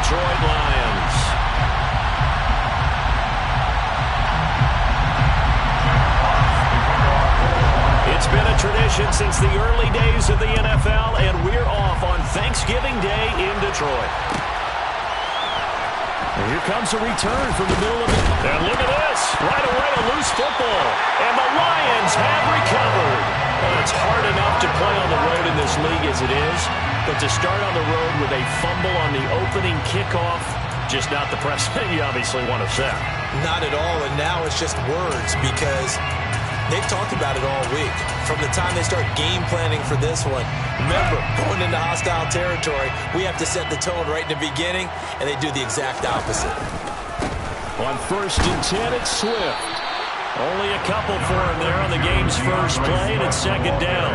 Detroit Lions. It's been a tradition since the early days of the NFL, and we're off on Thanksgiving Day in Detroit. And here comes a return from the middle of it. And look at this. Right away, a loose football. And the Lions have recovered. Well, it's hard enough to play on the road in this league as it is, but to start on the road with a fumble on the opening kickoff, just not the precedent you obviously want to set. Not at all, and now it's just words because they've talked about it all week. From the time they start game planning for this one, remember, going into hostile territory, we have to set the tone right in the beginning, and they do the exact opposite. On 1st and 10, it's Swift. Only a couple for him there on the game's first play, and it's 2nd down.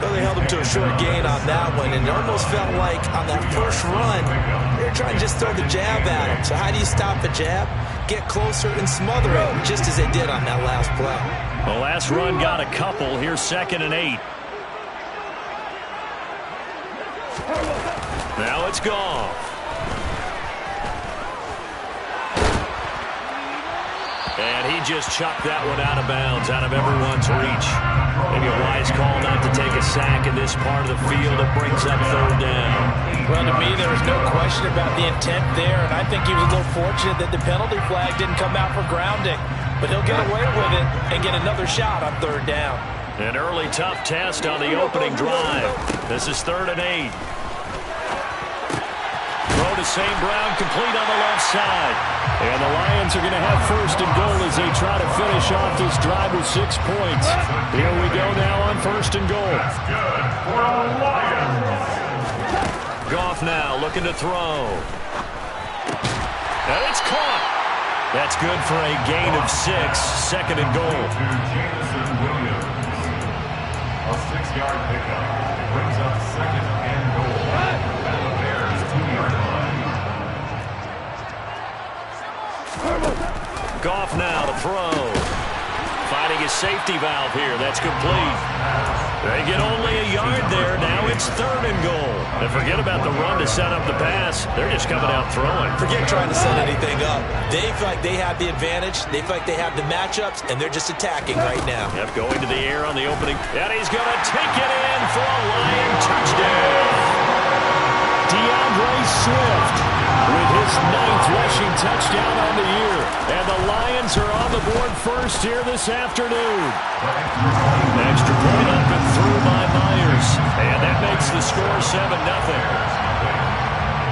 Well, they held him to a short gain on that one, and it almost felt like on that first run, they were trying to just throw the jab at him. So how do you stop a jab? Get closer and smother it, just as they did on that last play. The last run got a couple. Here's 2nd and 8. Now it's gone. And he just chucked that one out of bounds, out of everyone's reach. Maybe a wise call not to take a sack in this part of the field. It brings up 3rd down. Well, to me, there was no question about the intent there, and I think he was a little fortunate that the penalty flag didn't come out for grounding. But he'll get away with it and get another shot on 3rd down. An early tough test on the opening drive. This is 3rd and 8. Throw to St. Brown, complete on the left side. And the Lions are going to have 1st and goal as they try to finish off this drive with 6 points. Here we go now on 1st and goal. That's good for the Lions. Goff now looking to throw. And it's caught. That's good for a gain of 6. 2nd and goal. Jameson Williams. A 6-yard pickup. Brings up 2nd and goal. At the Bears' 2-yard line. Goff now to throw. Finding his safety valve here. That's complete. They get only a yard there. Now it's 3rd and goal. And forget about the run to set up the pass. They're just coming out throwing. Forget trying to set anything up. They feel like they have the advantage. They feel like they have the matchups, and they're just attacking right now. Yep, going to the air on the opening. And he's going to take it in for a Lion touchdown. DeAndre Swift with his 9th rushing touchdown on the year. And the Lions are on the board first here this afternoon. Extra point up and through by Myers. And that makes the score 7-0.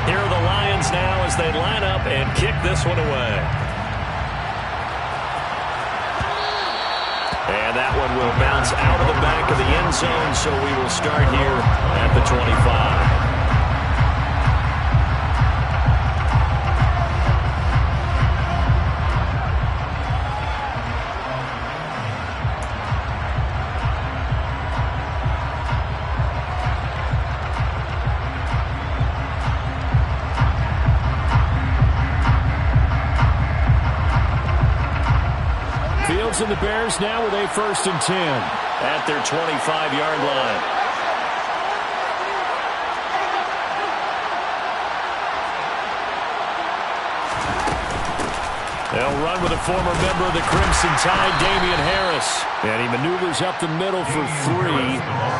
Here are the Lions now as they line up and kick this one away. And that one will bounce out of the back of the end zone, so we will start here at the 25. And the Bears now with a 1st and 10 at their 25-yard line. They'll run with a former member of the Crimson Tide, Damian Harris. And he maneuvers up the middle for 3,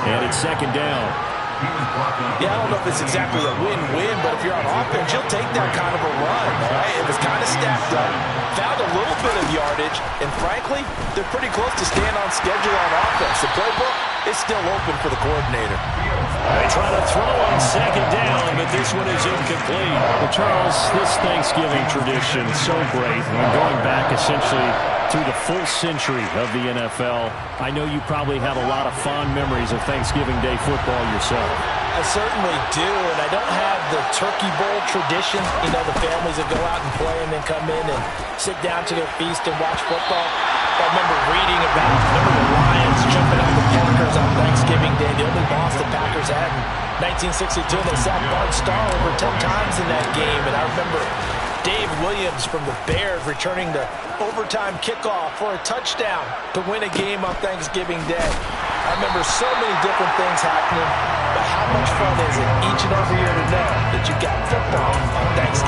and it's 2nd down. Yeah, I don't know if it's exactly a win-win, but if you're on offense, you'll take that kind of a run, all right? It was kind of stacked up, found a little bit of yardage, and frankly, they're pretty close to staying on schedule on offense. The playbook is still open for the coordinator. They try to throw on 2nd down, but this one is incomplete. Well, Charles, this Thanksgiving tradition is so great. I mean, going back essentially through the full century of the NFL, I know you probably have a lot of fond memories of Thanksgiving Day football yourself. I certainly do, and I don't have the Turkey Bowl tradition. You know, the families that go out and play and then come in and sit down to their feast and watch football. I remember reading about the Lions jumping on the Packers on Thanksgiving Day, the only loss the Packers had in 1962. They sacked Bart Starr over 10 times in that game, and I remember Dave Williams from the Bears returning the overtime kickoff for a touchdown to win a game on Thanksgiving Day. I remember so many different things happening, but how much fun is it each and every year to know that you got football on Thanksgiving?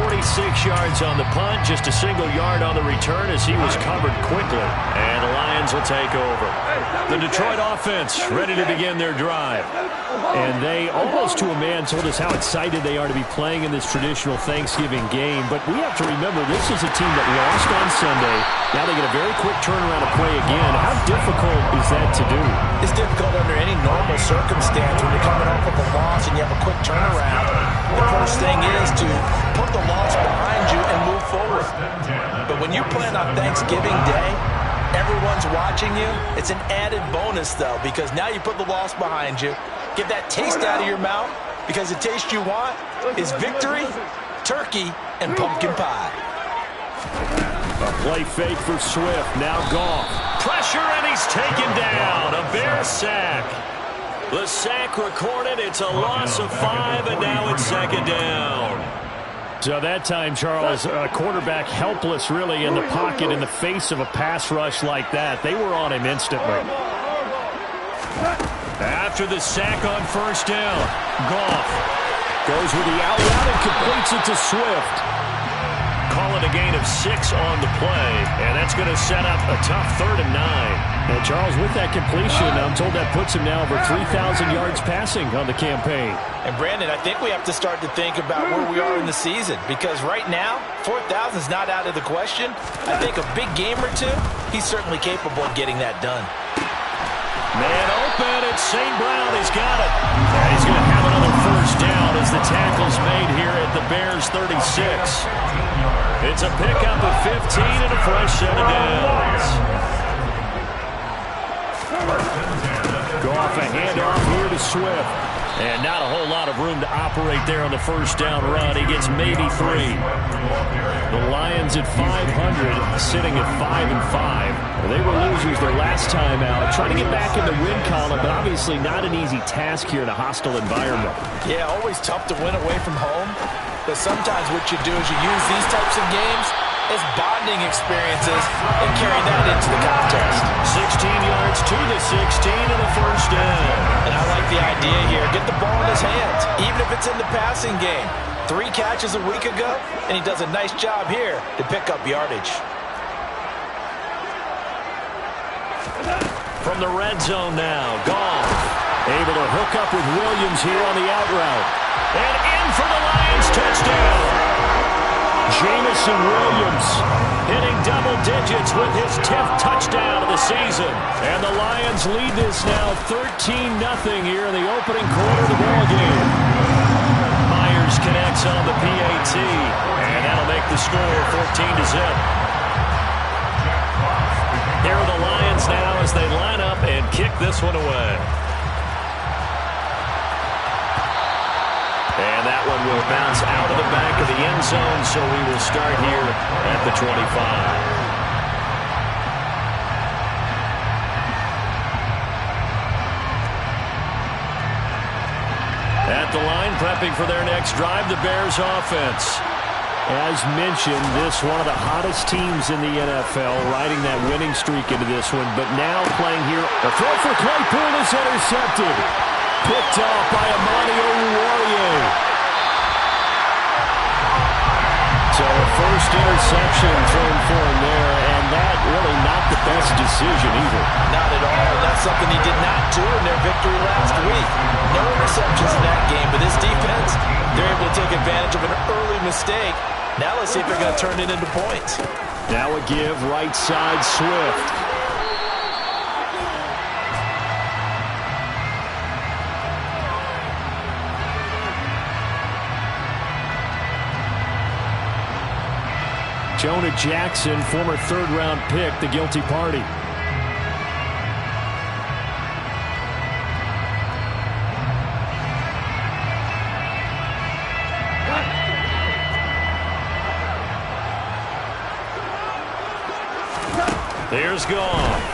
46 yards on the punt, just a single yard on the return as he was covered quickly. And the Lions will take over. The Detroit offense ready to begin their drive. And they, almost to a man, told us how excited they are to be playing in this traditional Thanksgiving game. But we have to remember, this is a team that lost on Sunday. Now they get a very quick turnaround to play again. How difficult is that to do? It's difficult under any normal circumstance when you're coming off of a loss and you have a quick turnaround. The first thing is to put the loss behind you and move forward. But when you're playing on Thanksgiving Day, everyone's watching you. It's an added bonus, though, because now you put the loss behind you. Get that taste out of your mouth, because the taste you want is victory, turkey, and pumpkin pie. A play fake for Swift. Now Goff. Pressure, and he's taken down. A Bear sack. The sack recorded. It's a loss of 5, and now it's second down. So that time, Charles, quarterback helpless really in the pocket in the face of a pass rush like that. They were on him instantly. After the sack on first down, Goff goes with the out route and completes it to Swift. Call it a gain of 6 on the play, and that's going to set up a tough 3rd and 9. And Charles, with that completion, I'm told that puts him now over 3,000 yards passing on the campaign. And Brandon, I think we have to start to think about where we are in the season, because right now, 4,000 is not out of the question. I think a big game or two, he's certainly capable of getting that done. Man open, it's St. Brown. He's got it. And he's going to have another first down as the tackle's made here at the Bears' 36. It's a pickup of 15 and a fresh set of downs. Goff, a handoff here to Swift. And not a whole lot of room to operate there on the first down run. He gets maybe 3. The Lions at 500, sitting at 5-5. They were losers their last time out. Trying to get back in the win column, but obviously not an easy task here in a hostile environment. Yeah, always tough to win away from home. But sometimes what you do is you use these types of games as bonding experiences and carry that into the contest. 16 yards to the 16 and a first down. And I like the idea here. Get the ball in his hands, even if it's in the passing game. 3 catches a week ago, and he does a nice job here to pick up yardage. From the red zone now, Goff. Able to hook up with Williams here on the out route. And in for the Lions, touchdown. Jamison Williams hitting double digits with his 10th touchdown of the season. And the Lions lead this now 13-0 here in the opening quarter of the ballgame. Myers connects on the PAT, and that'll make the score 14-0. Here are the Lions now as they line up and kick this one away. And that one will bounce out of the back of the end zone, so we will start here at the 25. At the line, prepping for their next drive, the Bears offense. As mentioned, this one of the hottest teams in the NFL, riding that winning streak into this one, but now playing here. The throw for Claypool is intercepted. Picked off by Amani Oruwariye. So a first interception thrown for him there, and that really not the best decision either. Not at all. That's something he did not do in their victory last week. No interceptions in that game, but this defense, they're able to take advantage of an early mistake. Now let's see if they're going to turn it into points. Now a give right side Swift. Jonah Jackson, former third-round pick, the guilty party. Here's Goff.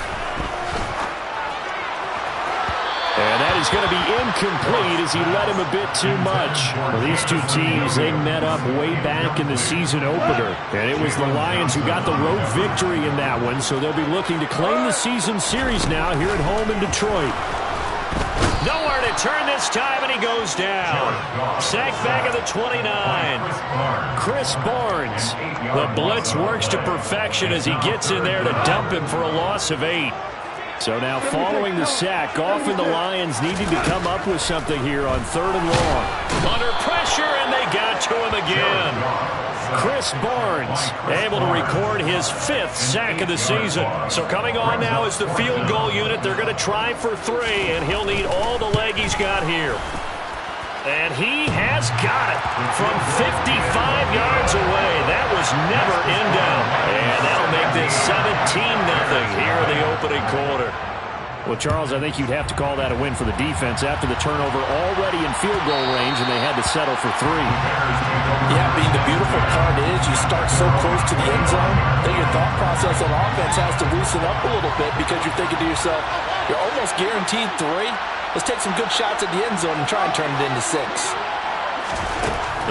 And that is going to be incomplete as he led him a bit too much. Well, these two teams, they met up way back in the season opener. And it was the Lions who got the road victory in that one, so they'll be looking to claim the season series now here at home in Detroit. Nowhere to return this time, and he goes down. Sacked back at the 29. Chris Barnes. The blitz works to perfection as he gets in there to dump him for a loss of 8. So now following the sack, often the Lions needing to come up with something here on 3rd and long. Under pressure, and they got to him again. Chris Barnes able to record his 5th sack of the season. So coming on now is the field goal unit. They're going to try for 3, and he'll need all the leg he's got here. And he has got it from 55 yards away. That was never in doubt. And that'll make this 17-0 here in the opening quarter. Well, Charles, I think you'd have to call that a win for the defense after the turnover already in field goal range, and they had to settle for 3. Yeah, Bean, the beautiful part is you start so close to the end zone that your thought process on offense has to loosen up a little bit because you're thinking to yourself, you're almost guaranteed 3. Let's take some good shots at the end zone and try and turn it into 6.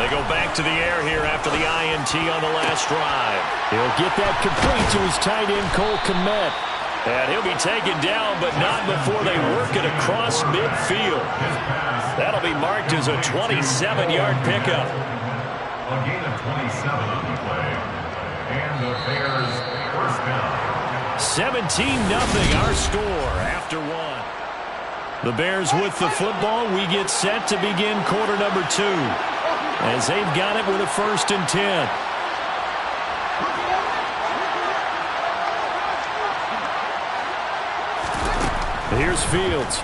They go back to the air here after the INT on the last drive. He'll get that complete to his tight end, Cole Kmet. And he'll be taken down, but not before they work it across midfield. That'll be marked as a 27-yard pickup. A gain of 27 on the play. And the Bears first down. 17-0 our score after 1. The Bears with the football. We get set to begin quarter number 2 as they've got it with a 1st and 10. Here's Fields.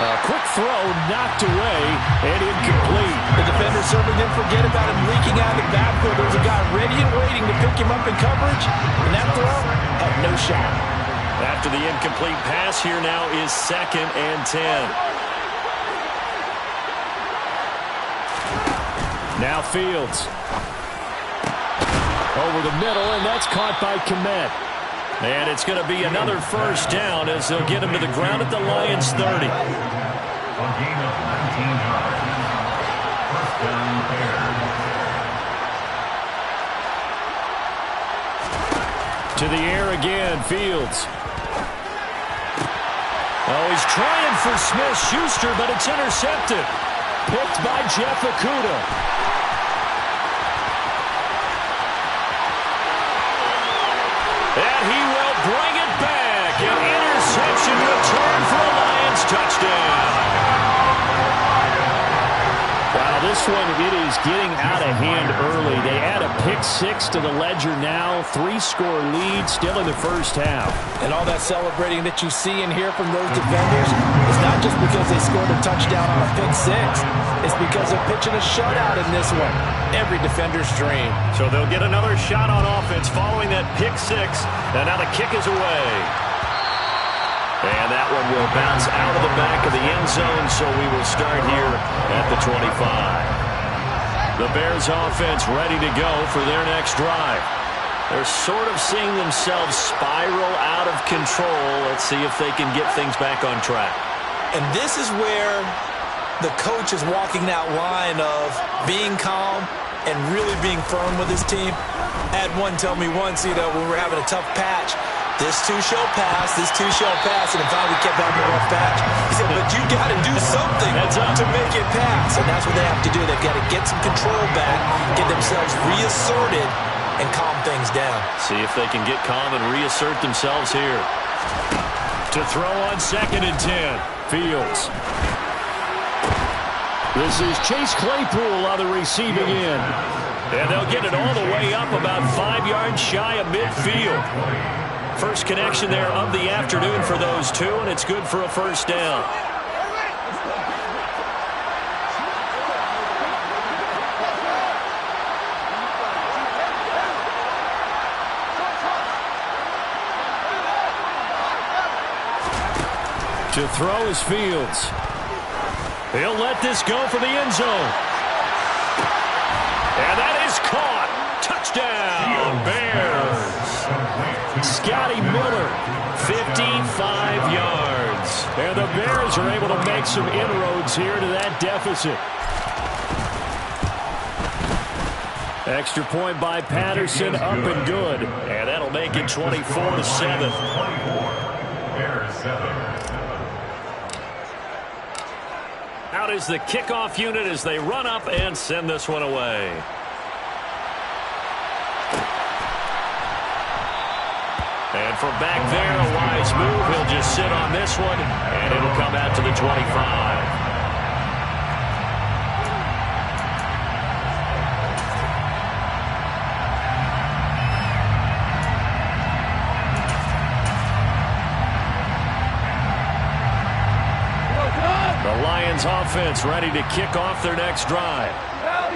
A quick throw knocked away and incomplete. The defender certainly didn't forget about him leaking out of the backfield. There was a guy ready and waiting to pick him up in coverage, and that throw had no shot. After the incomplete pass, here now is 2nd and 10. Now Fields. Over the middle, and that's caught by Kmet. And it's going to be another 1st down as they'll get him to the ground at the Lions' 30. A gain of 19 yards. First down, Bears. To the air again, Fields. Oh, he's trying for Smith-Schuster, but it's intercepted. Picked by Jeff Okudah. And he will bring it back. An interception return for a Lions touchdown. Wow, this one, it is getting out of hand early. They add a pick-6 to the ledger now. 3-score lead still in the first half. And all that celebrating that you see and hear from those defenders is not just because they scored a touchdown on a pick-6. It's because they're pitching a shutout in this one. Every defender's dream. So they'll get another shot on offense following that pick-6. And now the kick is away. And that one will bounce out of the back of the end zone, so we will start here at the 25. The Bears offense ready to go for their next drive. They're sort of seeing themselves spiral out of control. Let's see if they can get things back on track. And this is where the coach is walking that line of being calm and really being firm with his team. I had one tell me once, when we were having a tough patch, this too shall pass, this too shall pass, and finally we kept having a rough patch. He said, but you got to do something to make it pass, and that's what they have to do. They've got to get some control back, get themselves reasserted, and calm things down. See if they can get calm and reassert themselves here. To throw on 2nd and 10, Fields. This is Chase Claypool on the receiving end. And they'll get it all the way up about 5 yards shy of midfield. First connection there of the afternoon for those two, and it's good for a 1st down. To throw is Fields. He'll let this go for the end zone. And that is caught. Touchdown, Bears. Scotty Miller, 55 yards. And the Bears are able to make some inroads here to that deficit. Extra point by Patterson, up and good. And that'll make it 24-7. 24. Bears 7. Out is the kickoff unit as they run up and send this one away. And from back there, a wise move. He'll just sit on this one, and it'll come out to the 25. The Lions offense ready to kick off their next drive.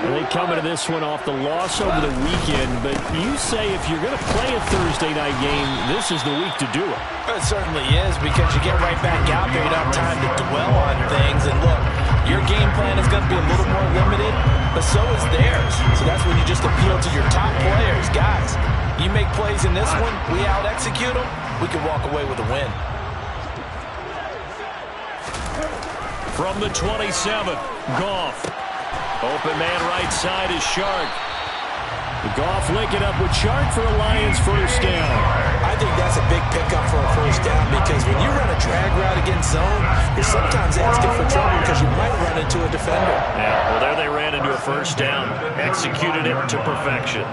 And they come into this one off the loss over the weekend, but you say if you're going to play a Thursday night game, this is the week to do it. It certainly is, because you get right back out there. You don't have time to dwell on things. And look, your game plan is going to be a little more limited, but so is theirs. So that's when you just appeal to your top players. Guys, you make plays in this one, we out-execute them, we can walk away with a win. From the 27, Goff. Open man right side is Shark. Goff linking up with Shark for a Lions first down. I think that's a big pickup for a first down, because when you run a drag route against zone, you're sometimes asking for trouble because you might run into a defender. Yeah, well, there they ran into a first down. Executed it to perfection.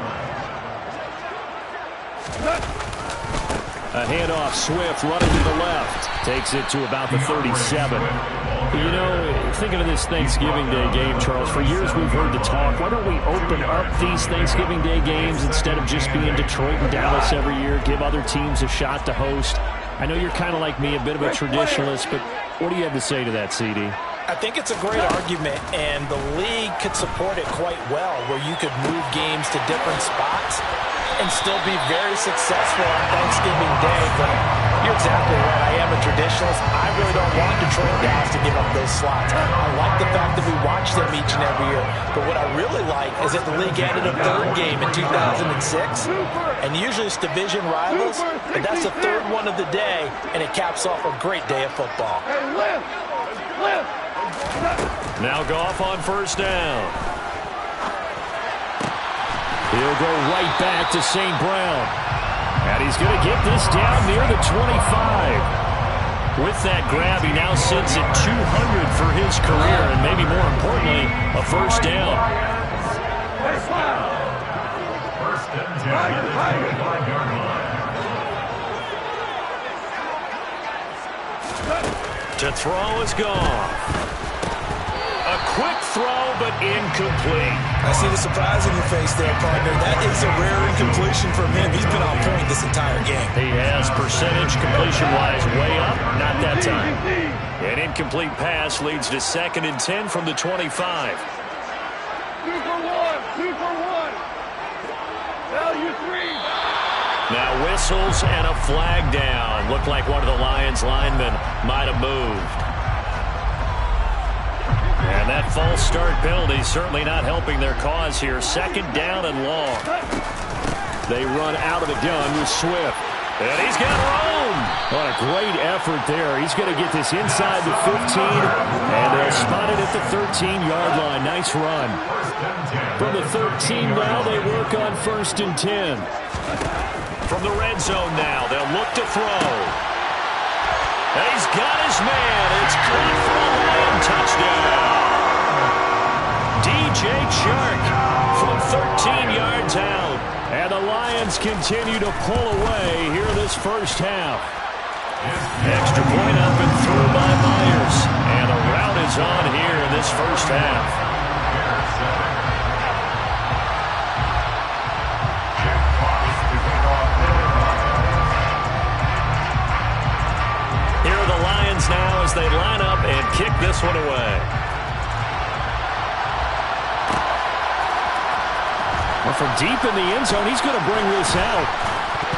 A handoff, Swift running to the left. Takes it to about the 37. You know, thinking of this Thanksgiving Day game, Charles, for years we've heard the talk, why don't we open up these Thanksgiving Day games instead of just being Detroit and Dallas every year, give other teams a shot to host? I know you're kind of like me, a bit of a traditionalist, but what do you have to say to that, CD? I think it's a great argument, and the league could support it quite well, where you could move games to different spots and still be very successful on Thanksgiving Day. But you're exactly right. I am a traditionalist. I really don't want Detroit and Dallas to give up those slots. I like the fact that we watch them each and every year. But what I really like is that the league added a third game in 2006. And usually it's division rivals, but that's the third one of the day, and it caps off a great day of football. Now Goff on first down. He'll go right back to St. Brown. And he's going to get this down near the 25. With that grab, he now sits at 200 for his career, and maybe more importantly, a first down. First and 10 at the 25-yard line. To throw is gone. A quick throw, but incomplete. I see the surprise in your face there, partner. That is a rare incompletion from him. He's been on point this entire game. He has percentage completion-wise way up, not that time. An incomplete pass leads to 2nd and 10 from the 25. 2 for 1. 2 for 1. Value 3. Now whistles and a flag down. Looked like one of the Lions linemen might have moved. And that false start penalty certainly not helping their cause here. 2nd down and long. They run out of the gun with Swift. And he's got room. What a great effort there. He's going to get this inside the 15. And they'll spot it at the 13-yard line. Nice run. From the 13 now, they work on 1st and 10. From the red zone now, they'll look to throw. And he's got his man. It's caught for a Lion touchdown. DJ Chark from 13 yards out. And the Lions continue to pull away here this first half. Extra point up and through by Myers. And the route is on here in this first half. Here are the Lions now as they line up and kick this one away. Well, from deep in the end zone, he's going to bring this out.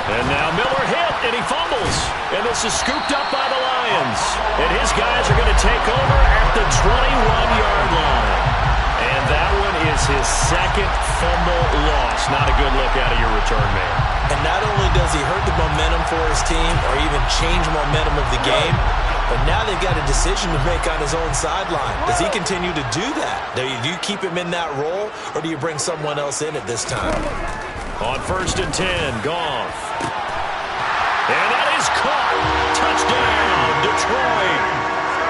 And now Miller hit, and he fumbles. And this is scooped up by the Lions. And his guys are going to take over at the 21-yard line. And that one is his 2nd fumble loss. Not a good look out of your return man. And not only does he hurt the momentum for his team or even change momentum of the game, but now they've got a decision to make on his own sideline. Does he continue to do that? Do you keep him in that role, or do you bring someone else in at this time? On 1st and 10, Goff. And that is caught. Touchdown, Detroit.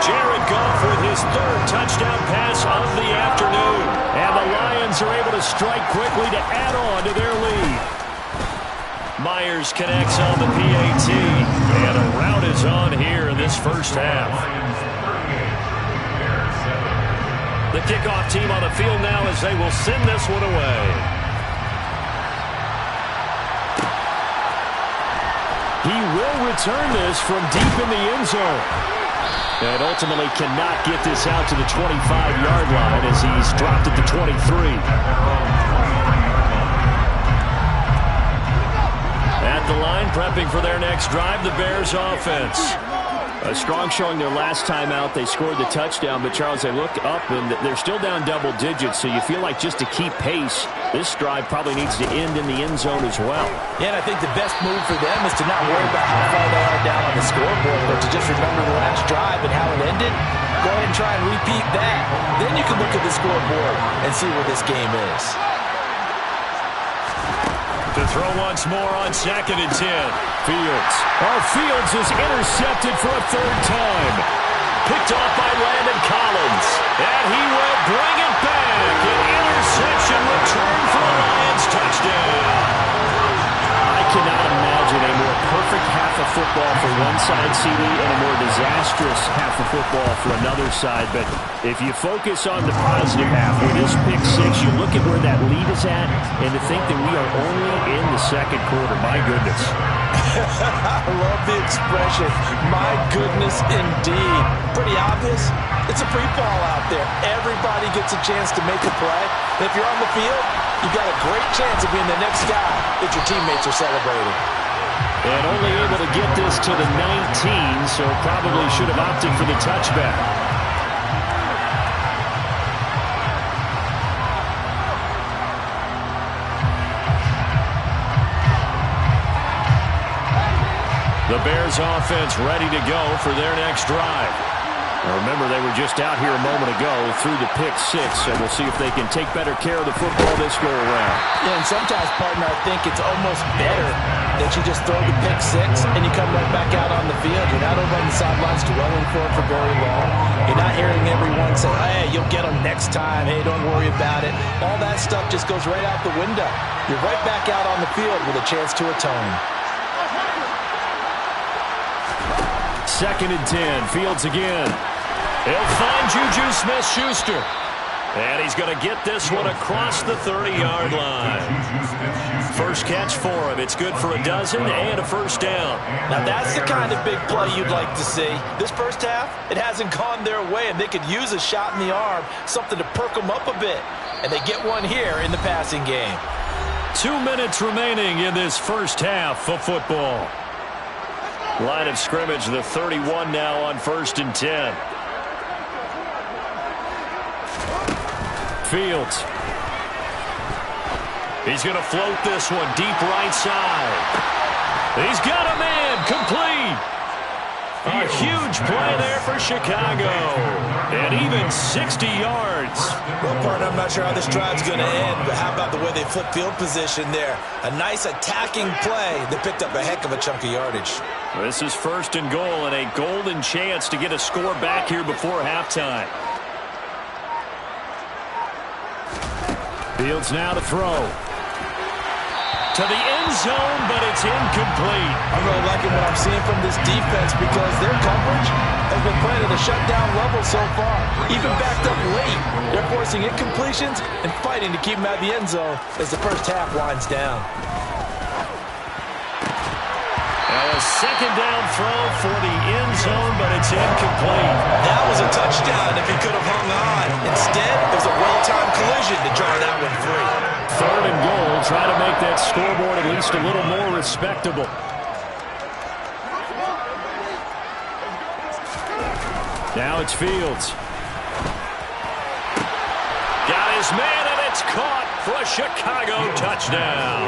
Jared Goff with his third touchdown pass of the afternoon. And the Lions are able to strike quickly to add on to their lead. Myers connects on the PAT. And a rout is on here in this first half. The kickoff team on the field now as they will send this one away. He will return this from deep in the end zone. And ultimately cannot get this out to the 25-yard line as he's dropped at the 23. At the line, prepping for their next drive, the Bears offense. A strong showing their last time out. They scored the touchdown, but Charles, they look up and they're still down double digits, so you feel like just to keep pace, this drive probably needs to end in the end zone as well. Yeah, and I think the best move for them is to not worry about how far they are down on the scoreboard, but to just remember the last drive and how it ended. Go ahead and try and repeat that. Then you can look at the scoreboard and see where this game is. To throw once more on 2nd and 10. Fields. Fields is intercepted for a third time. Picked off by Landon Collins. And he will bring it back. An interception return for a Lions touchdown. I cannot imagine a more perfect half of football for one side, CD, and a more disastrous half of football for another side. But if you focus on the positive half, with this pick six, you look at where that lead is at, and to think that we are only in the second quarter. My goodness. I love the expression. My goodness, indeed. Pretty obvious. It's a free fall out there. Everybody gets a chance to make a play. And if you're on the field, you've got a great chance of being the next guy that your teammates are celebrating. And only able to get this to the 19, so probably should have opted for the touchback. The Bears offense ready to go for their next drive. Now remember, they were just out here a moment ago through the pick six, so we'll see if they can take better care of the football this go-around. Yeah, and sometimes, partner, I think it's almost better that you just throw the pick six and you come right back out on the field. You're not over on the sidelines dwelling for it for very long. You're not hearing everyone say, hey, you'll get them next time. Hey, don't worry about it. All that stuff just goes right out the window. You're right back out on the field with a chance to atone. 2nd and 10. Fields again. He'll find Juju Smith-Schuster. And he's going to get this one across the 30-yard line. First catch for him. It's good for a dozen and a first down. Now that's the kind of big play you'd like to see. This first half, it hasn't gone their way, and they could use a shot in the arm, something to perk them up a bit. And they get one here in the passing game. 2 minutes remaining in this first half of football. Line of scrimmage, the 31 now on 1st and 10. Fields. He's going to float this one deep right side. He's got a man complete. A huge play there for Chicago. And even 60 yards. Well, partner, I'm not sure how this drive's going to end, but how about the way they flip field position there? A nice attacking play that picked up a heck of a chunk of yardage. This is 1st and goal and a golden chance to get a score back here before halftime. Fields now to throw. To the end zone, but it's incomplete. I'm really liking what I'm seeing from this defense because their coverage has been playing at a shutdown level so far. Even backed up late, they're forcing incompletions and fighting to keep them out of the end zone as the first half winds down. Now a 2nd down throw for the end zone, but it's incomplete. That was a touchdown if he could have hung on. Instead, it was a well-timed collision to draw that one free. 3rd and goal. Try to make that scoreboard at least a little more respectable. Now it's Fields. Got his man, and it's caught for a Chicago touchdown.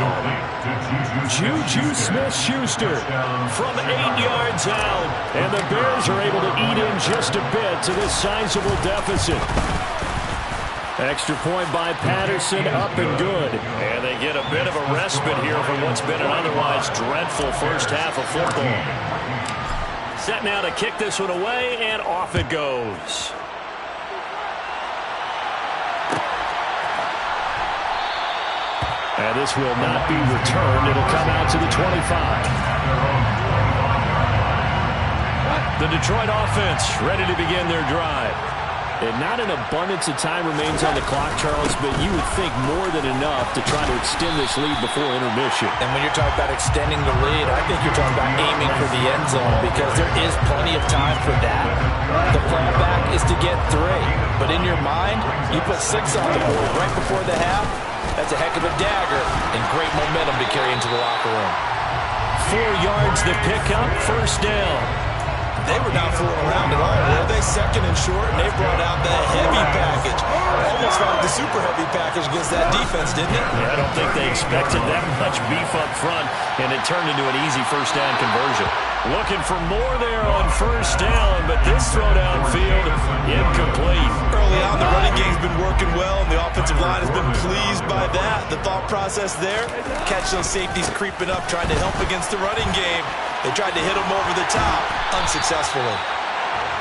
Juju Smith-Schuster from 8 yards out. And the Bears are able to eat in just a bit to this sizable deficit. Extra point by Patterson, up and good. And they get a bit of a respite here from what's been an otherwise dreadful first half of football. Set now to kick this one away, and off it goes. And this will not be returned. It'll come out to the 25. The Detroit offense ready to begin their drive. And not an abundance of time remains on the clock, Charles, but you would think more than enough to try to extend this lead before intermission. And when you're talking about extending the lead, I think you're talking about aiming for the end zone because there is plenty of time for that. The plan back is to get 3. But in your mind, you put 6 on the board right before the half. That's a heck of a dagger and great momentum to carry into the locker room. 4 yards the pickup, first down. They were not fooling around at all, were they? Second and short, and they brought out the heavy package. Almost like the super heavy package against that defense, didn't it? Yeah, I don't think they expected that much beef up front, and it turned into an easy first down conversion. Looking for more there on first down, but this throw downfield, incomplete. Early on, the running game's been working well, and the offensive line has been pleased by that. The thought process there, catch those safeties creeping up, trying to help against the running game. They tried to hit him over the top, unsuccessfully.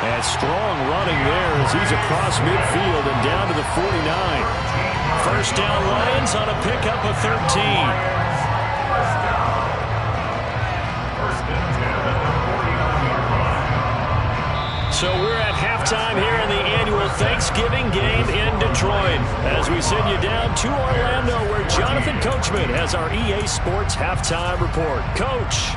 And strong running there as he's across midfield and down to the 49. First down Lions on a pickup of 13. So we're at halftime here in the annual Thanksgiving game in Detroit. As we send you down to Orlando, where Jonathan Coachman has our EA Sports halftime report. Coach.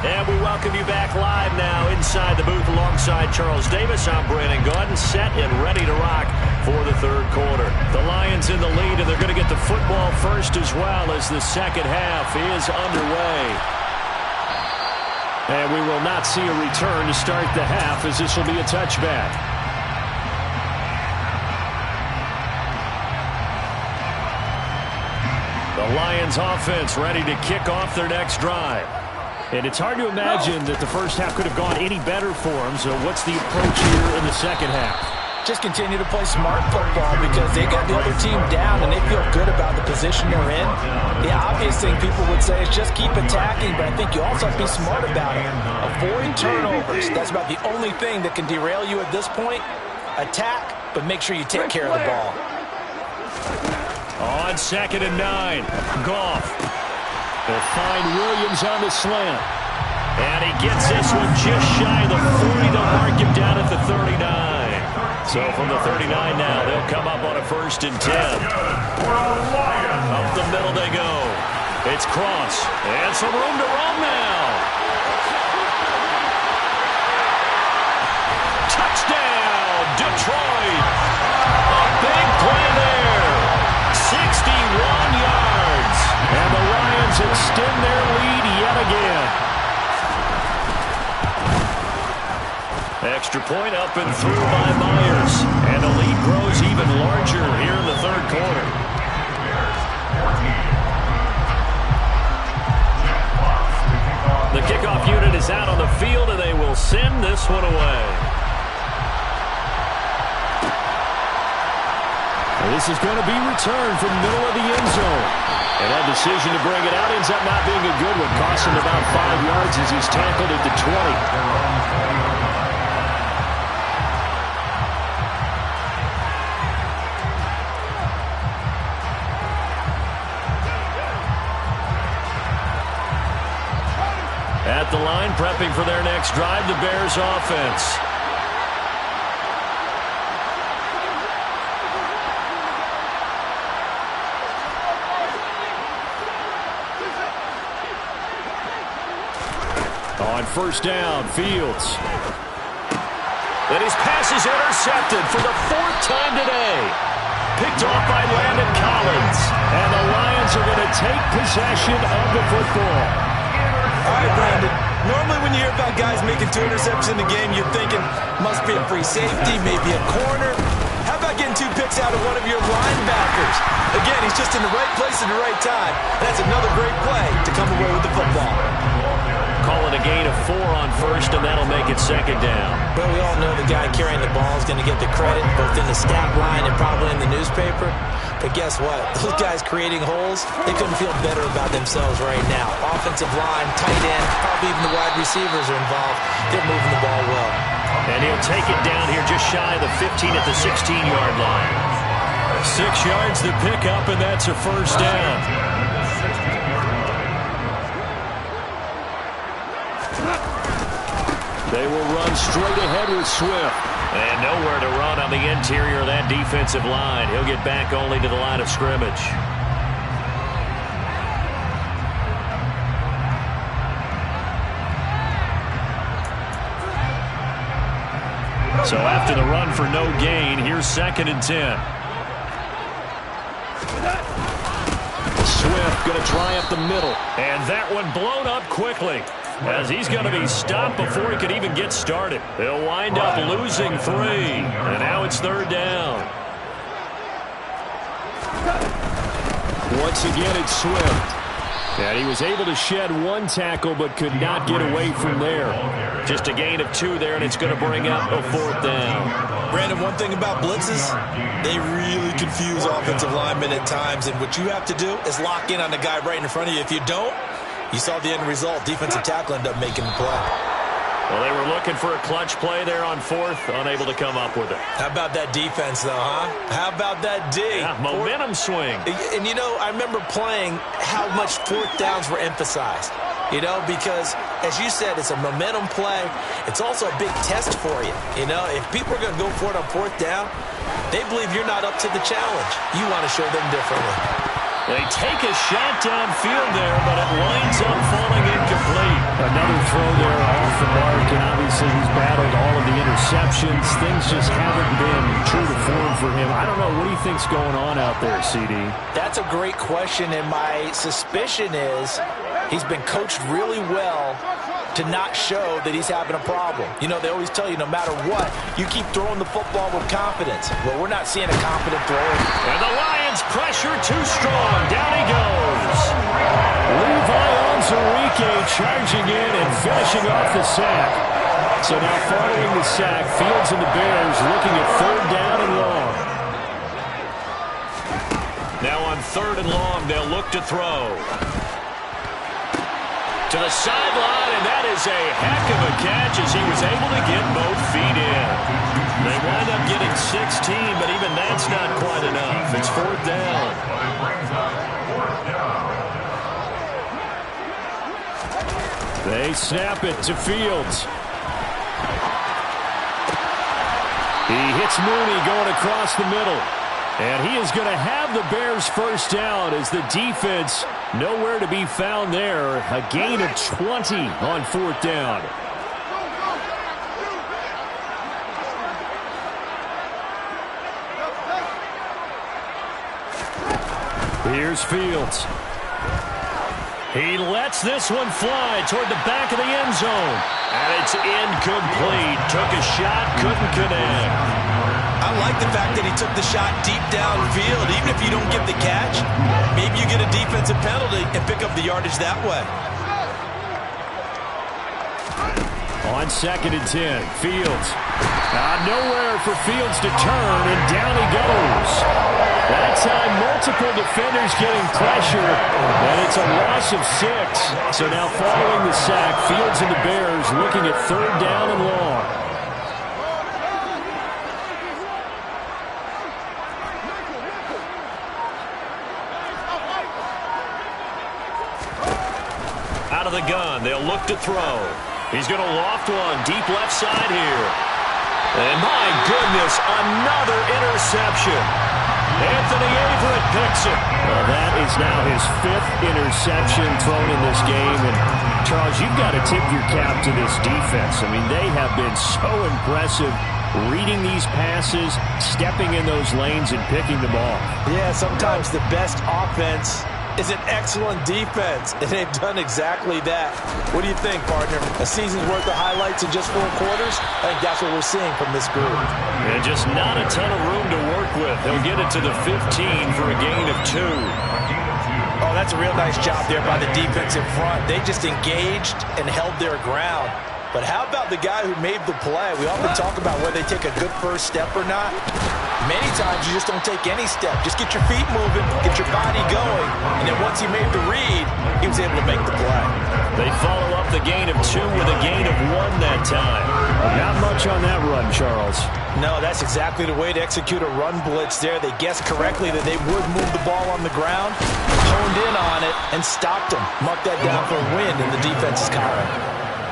And we welcome you back live now inside the booth alongside Charles Davis. I'm Brandon Gaudin, set and ready to rock for the third quarter. The Lions in the lead, and they're going to get the football first as well as the second half is underway. And we will not see a return to start the half, as this will be a touchback. The Lions offense ready to kick off their next drive. And it's hard to imagine that the first half could have gone any better for them. So what's the approach here in the second half? Just continue to play smart football because they got the other team down and they feel good about the position they're in. The obvious thing people would say is just keep attacking, but I think you also have to be smart about it. Avoid turnovers. That's about the only thing that can derail you at this point. Attack, but make sure you take care of the ball. On 2nd and 9, Goff. They'll find Williams on the slant. And he gets this one just shy of the 40. They'll mark him down at the 39. So from the 39 now, they'll come up on a 1st and 10. Up the middle they go. It's Cross. And some room to run now. Touchdown, Detroit. A big play there. 61 yards. And the Lions extend their lead yet again. Extra point up and through by Myers. And the lead grows even larger here in the third quarter. The kickoff unit is out on the field, and they will send this one away. This is going to be returned from the middle of the end zone. And that decision to bring it out ends up not being a good one. Costs him about 5 yards as he's tackled at the 20. At the line, prepping for their next drive, the Bears offense. On 1st down, Fields. And his pass is intercepted for the 4th time today. Picked off by Landon Collins. And the Lions are going to take possession of the football. All right, Brandon. Normally when you hear about guys making 2 interceptions in the game, you're thinking, must be a free safety, maybe a corner. How about getting 2 picks out of one of your linebackers? Again, he's just in the right place at the right time. That's another great play to come away with the football. Calling and a gain of 4 on first, and that'll make it second down. But we all know the guy carrying the ball is going to get the credit, both in the stat line and probably in the newspaper. But guess what? Those guys creating holes, they couldn't feel better about themselves right now. Offensive line, tight end, probably even the wide receivers are involved. They're moving the ball well. And he'll take it down here just shy of the 15 at the 16-yard line. 6 yards to pick up, and that's a first down. They will run straight ahead with Swift. And nowhere to run on the interior of that defensive line. He'll get back only to the line of scrimmage. So after the run for no gain, here's 2nd and 10. Swift going to try up the middle. And that one blown up quickly, as he's going to be stopped before he could even get started. They'll wind up losing 3. And now it's 3rd down. Once again, it's Swift. And he was able to shed 1 tackle, but could not get away from there. Just a gain of 2 there, and it's going to bring up a 4th down. Brandon, one thing about blitzes, they really confuse offensive linemen at times. And what you have to do is lock in on the guy right in front of you. If you don't, you saw the end result. Defensive tackle ended up making the play. Well, they were looking for a clutch play there on 4th, unable to come up with it. How about that defense, though, huh? How about that D? Yeah, momentum swing. And, you know, I remember playing how much 4th downs were emphasized. You know, because, as you said, it's a momentum play. It's also a big test for you. You know, if people are going to go for it on 4th down, they believe you're not up to the challenge. You want to show them differently. They take a shot downfield there, but it winds up falling incomplete. Another throw there off the mark, and obviously he's battled all of the interceptions. Things just haven't been true to form for him. I don't know. What do you think's going on out there, CD? That's a great question, and my suspicion is he's been coached really well to not show that he's having a problem. You know, they always tell you no matter what, you keep throwing the football with confidence. Well, we're not seeing a confident thrower. And the Lions pressure too strong. Down he goes. Levi Onwuzurike charging in and finishing off the sack. So now following the sack, Fields and the Bears looking at 3rd down and long. Now on 3rd and long, they'll look to throw. To the sideline, and that is a heck of a catch as he was able to get both feet in. They wind up getting 16, but even that's not quite enough. It's 4th down. They snap it to Fields. He hits Mooney going across the middle. And he is going to have the Bears 1st down as the defense nowhere to be found there. A gain of 20 on 4th down. Here's Fields. He lets this one fly toward the back of the end zone. And it's incomplete. Took a shot, couldn't connect. I like the fact that he took the shot deep downfield. Even if you don't get the catch, maybe you get a defensive penalty and pick up the yardage that way. On 2nd and 10, Fields. Nowhere for Fields to turn, and down he goes. That time, multiple defenders getting pressure, and it's a loss of 6. So now following the sack, Fields and the Bears looking at 3rd down and long. Out of the gun, they'll look to throw. He's going to loft one deep left side here. And my goodness, another interception. Anthony Averett picks it. Well, that is now his 5th interception thrown in this game. And, Charles, you've got to tip your cap to this defense. I mean, they have been so impressive reading these passes, stepping in those lanes, and picking them off. Yeah, sometimes the best offense is an excellent defense, and they've done exactly that. What do you think, partner? A season's worth of highlights in just 4 quarters? I think that's what we're seeing from this group. And just not a ton of room to work with. They'll get it to the 15 for a gain of 2. Oh, that's a real nice job there by the defense in front. They just engaged and held their ground. But how about the guy who made the play? We often talk about whether they take a good first step or not. Many times you just don't take any step. Just get your feet moving, get your body going, and then once he made the read, he was able to make the play. They follow up the gain of 2 with a gain of 1 that time. Not much on that run, Charles. No, that's exactly the way to execute a run blitz there. They guessed correctly that they would move the ball on the ground, honed in on it, and stopped them. Marked that down for a win in the defense's column.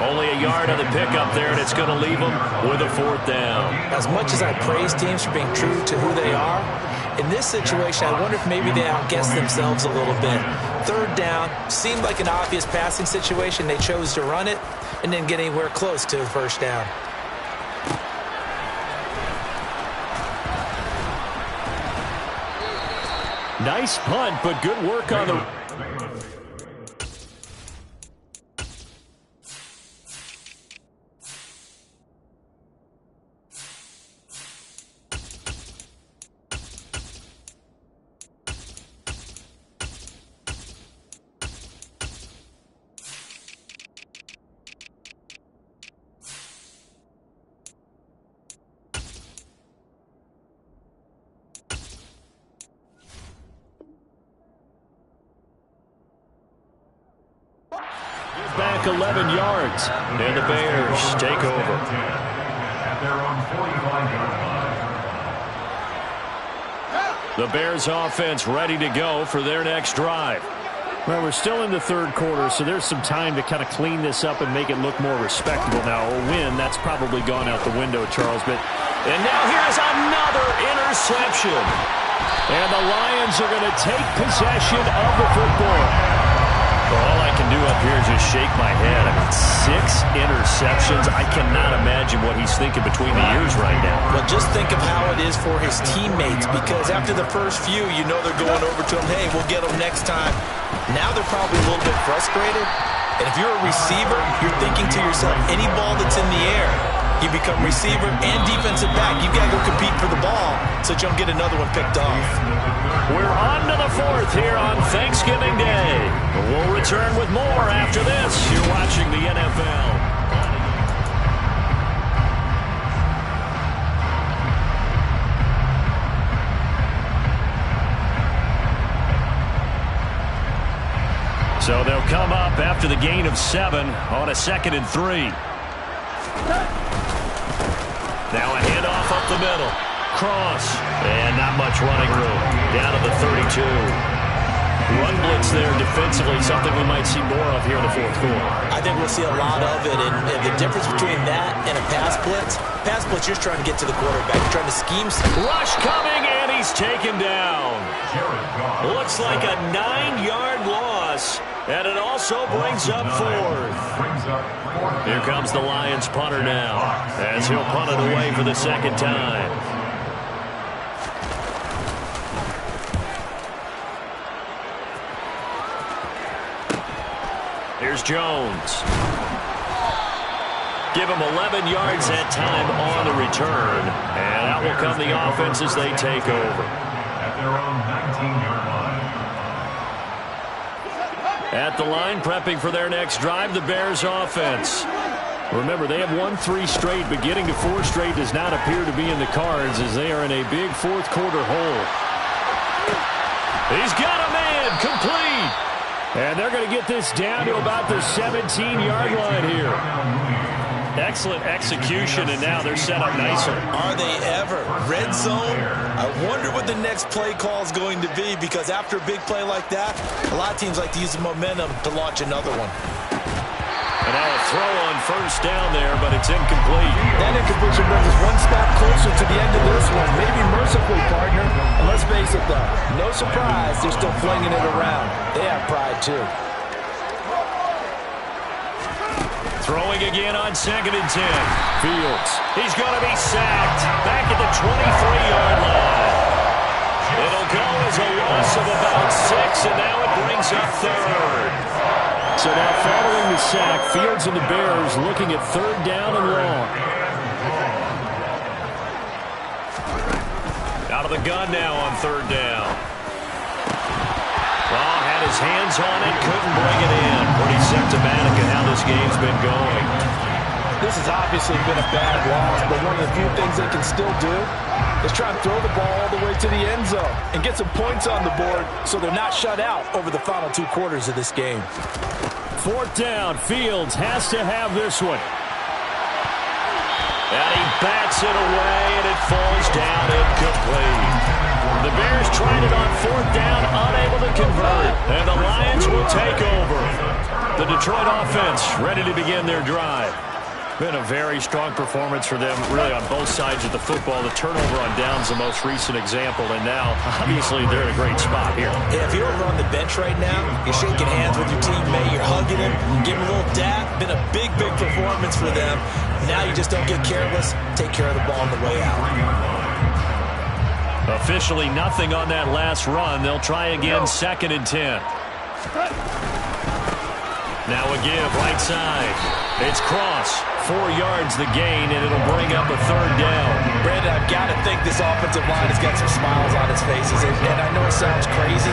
Only a yard on the pickup there, and it's going to leave them with a 4th down. As much as I praise teams for being true to who they are, in this situation, I wonder if maybe they outguessed themselves a little bit. 3rd down, seemed like an obvious passing situation. They chose to run it and didn't get anywhere close to the 1st down. Nice punt, but good work on the... Back 11 yards, and the Bears take over. At their own 45-yard line. The Bears offense ready to go for their next drive. Well, we're still in the 3rd quarter, so there's some time to kind of clean this up and make it look more respectable. Now, a win, that's probably gone out the window, Charles. And now here's another interception. And the Lions are going to take possession of the football. Well, all I can do up here is just shake my head. I mean, 6 interceptions. I cannot imagine what he's thinking between the ears right now. Well, just think of how it is for his teammates, because after the first few, you know they're going over to him, hey, we'll get them next time. Now they're probably a little bit frustrated. And if you're a receiver, you're thinking to yourself, any ball that's in the air, you become receiver and defensive back. You've got to go compete for the ball so that you don't get another one picked off. We're on to the 4th here on Thanksgiving Day. We'll return with more after this. You're watching the NFL. So they'll come up after the gain of 7 on a 2nd and 3. Now a handoff up the middle. Cross. And not much running room. Down to the 32. Run blitz there defensively, something we might see more of here in the 4th quarter. I think we'll see a lot of it. And the difference between that and a pass blitz, you're trying to get to the quarterback. You're trying to scheme. Rush coming, and he's taken down. Looks like a 9-yard loss. And it also brings up 4th. Here comes the Lions punter now, as he'll punt it away for the 2nd time. Here's Jones. Give him 11 yards that time on the return. And out will come the offense as they take over. At their own 19-yard line. At the line, prepping for their next drive, the Bears offense. Remember, they have won 3 straight, but getting to 4 straight does not appear to be in the cards as they are in a big 4th quarter hole. He's got a man, complete. And they're going to get this down to about the 17-yard line here. Excellent execution, and now they're set up nicely. Are they ever? Red zone? I wonder what the next play call is going to be, because after a big play like that, a lot of teams like to use the momentum to launch another one. And now a throw on 1st down there, but it's incomplete. That incompletion brings us one step closer to the end of this one. Maybe mercifully, partner. And let's face it, though, no surprise, they're still flinging it around. They have pride, too. Throwing again on 2nd and 10. Fields. He's going to be sacked. Back at the 23-yard line. It'll go as a loss of about 6, and now it brings up 3rd. So now following the sack, Fields and the Bears looking at 3rd down and long. Out of the gun now on 3rd down. Well, had his hands on it, couldn't bring it in. Pretty symptomatic of how this game's been going. This has obviously been a bad loss, but one of the few things they can still do is try and throw the ball all the way to the end zone and get some points on the board so they're not shut out over the final 2 quarters of this game. 4th down. Fields has to have this one. And he bats it away, and it falls down incomplete. The Bears tried it on 4th down, unable to convert. And the Lions will take over. The Detroit offense ready to begin their drive. Been a very strong performance for them, really, on both sides of the football. The turnover on downs the most recent example, and now, obviously, they're in a great spot here. Yeah, if you're over on the bench right now, you're shaking hands with your teammate, you're hugging him, giving him a little dap. Been a big, big performance for them. Now you just don't get careless. Take care of the ball on the way out. Officially nothing on that last run. They'll try again, 2nd and 10. Now a give, right side. It's Cross. 4 yards the gain, and it'll bring up a 3rd down. Brandon, I've got to think this offensive line has got some smiles on its faces. And I know it sounds crazy,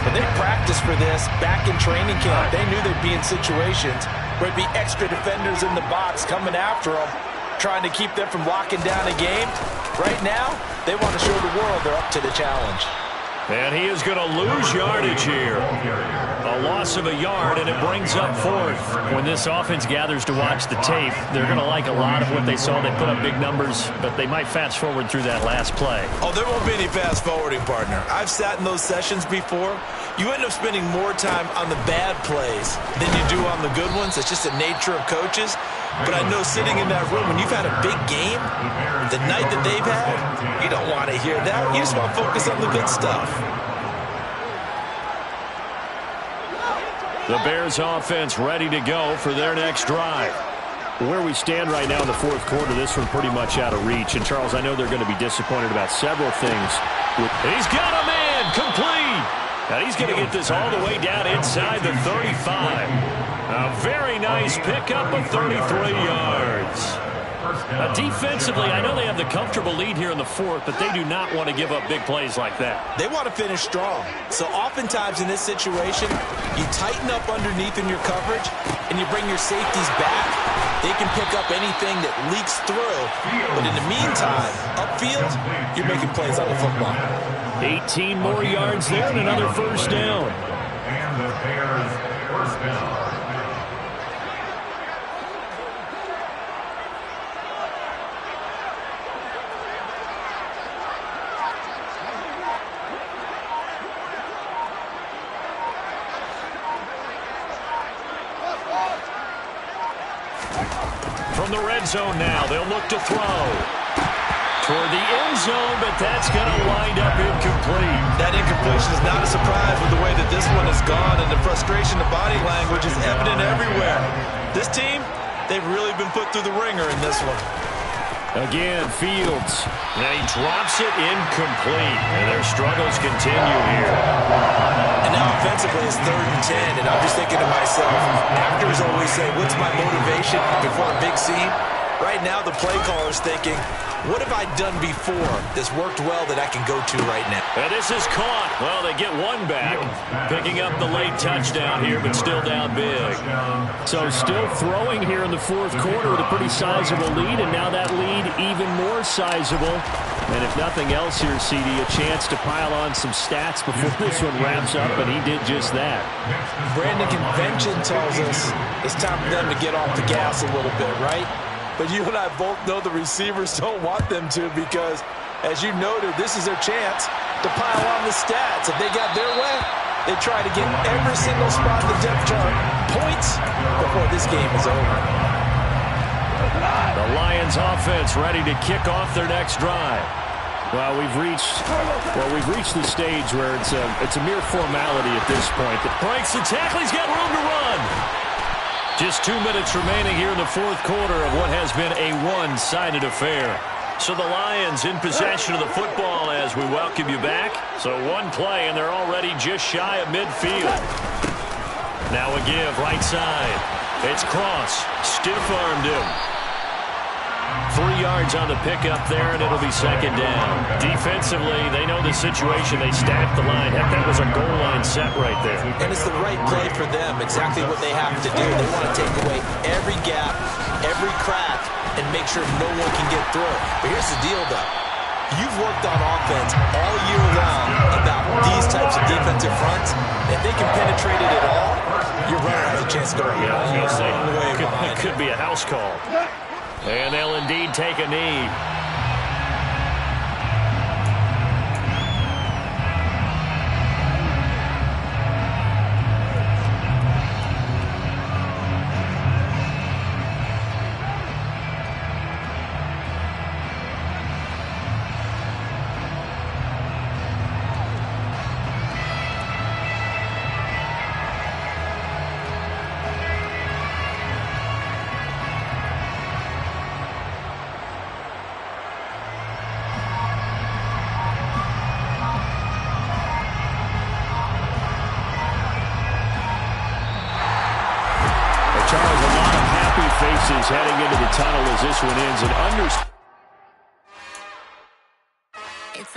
but they practiced for this back in training camp. They knew they'd be in situations where it'd be extra defenders in the box coming after them, trying to keep them from locking down a game. Right now, they want to show the world they're up to the challenge. And he is going to lose yardage here. A loss of a yard, and it brings up 4th. When this offense gathers to watch the tape, they're going to like a lot of what they saw. They put up big numbers, but they might fast forward through that last play. Oh, there won't be any fast forwarding, partner. I've sat in those sessions before. You end up spending more time on the bad plays than you do on the good ones. It's just the nature of coaches. But I know sitting in that room, when you've had a big game, the night that they've had, you don't want to hear that. You just want to focus on the good stuff. The Bears offense ready to go for their next drive. Where we stand right now in the 4th quarter, this one pretty much out of reach. And, Charles, I know they're going to be disappointed about several things. He's got a man, complete. And he's going to get this all the way down inside the 35. A very nice pickup of 33 yards. Defensively, I know they have the comfortable lead here in the 4th, but they do not want to give up big plays like that. They want to finish strong. So oftentimes in this situation, you tighten up underneath in your coverage, and you bring your safeties back. They can pick up anything that leaks through. But in the meantime, upfield, you're making plays on the football. 18 more yards there and another 1st down. And the Bears' 1st down. From the red zone now, they'll look to throw. Toward the end zone, but that's going to wind up incomplete. That incompletion is not a surprise with the way that this one has gone, and the frustration, the body language is evident everywhere. This team, they've really been put through the ringer in this one. Again, Fields. And he drops it incomplete, and their struggles continue here. And now offensively it's 3rd and 10, and I'm just thinking to myself, actors always say, what's my motivation before a big scene? Right now the play caller's thinking, what have I done before that's worked well that I can go to right now? And this is caught. Well, they get one back, picking up the late touchdown here, but still down big. So still throwing here in the 4th quarter with a pretty sizable lead, and now that lead even more sizable. And if nothing else here, CD, a chance to pile on some stats before this one wraps up, and he did just that. Brandon, convention tells us it's time for them to get off the gas a little bit, right? But you and I both know the receivers don't want them to, because, as you noted, this is their chance to pile on the stats. If they got their way, they try to get every single spot in the depth chart points before this game is over. The Lions offense ready to kick off their next drive. Well, we've reached the stage where it's a mere formality at this point. Breaks the tackle. He's got room to run. Just 2 minutes remaining here in the 4th quarter of what has been a one-sided affair. So the Lions in possession of the football as we welcome you back. So one play, and they're already just shy of midfield. Now a give, right side. It's Cross. Stiff-armed him. 3 yards on the pickup there, and it'll be second down. Defensively, they know the situation. They stacked the line. Heck, that was a goal line set right there. And it's the right play for them, exactly what they have to do. They want to take away every gap, every crack, and make sure no one can get through. But here's the deal, though. You've worked on offense all year long about these types of defensive fronts. If they can penetrate it at all, your runner has a chance to go a long way behind. It could be a house call. And they'll indeed take a knee. Charles, a lot of happy faces heading into the tunnel as this one ends.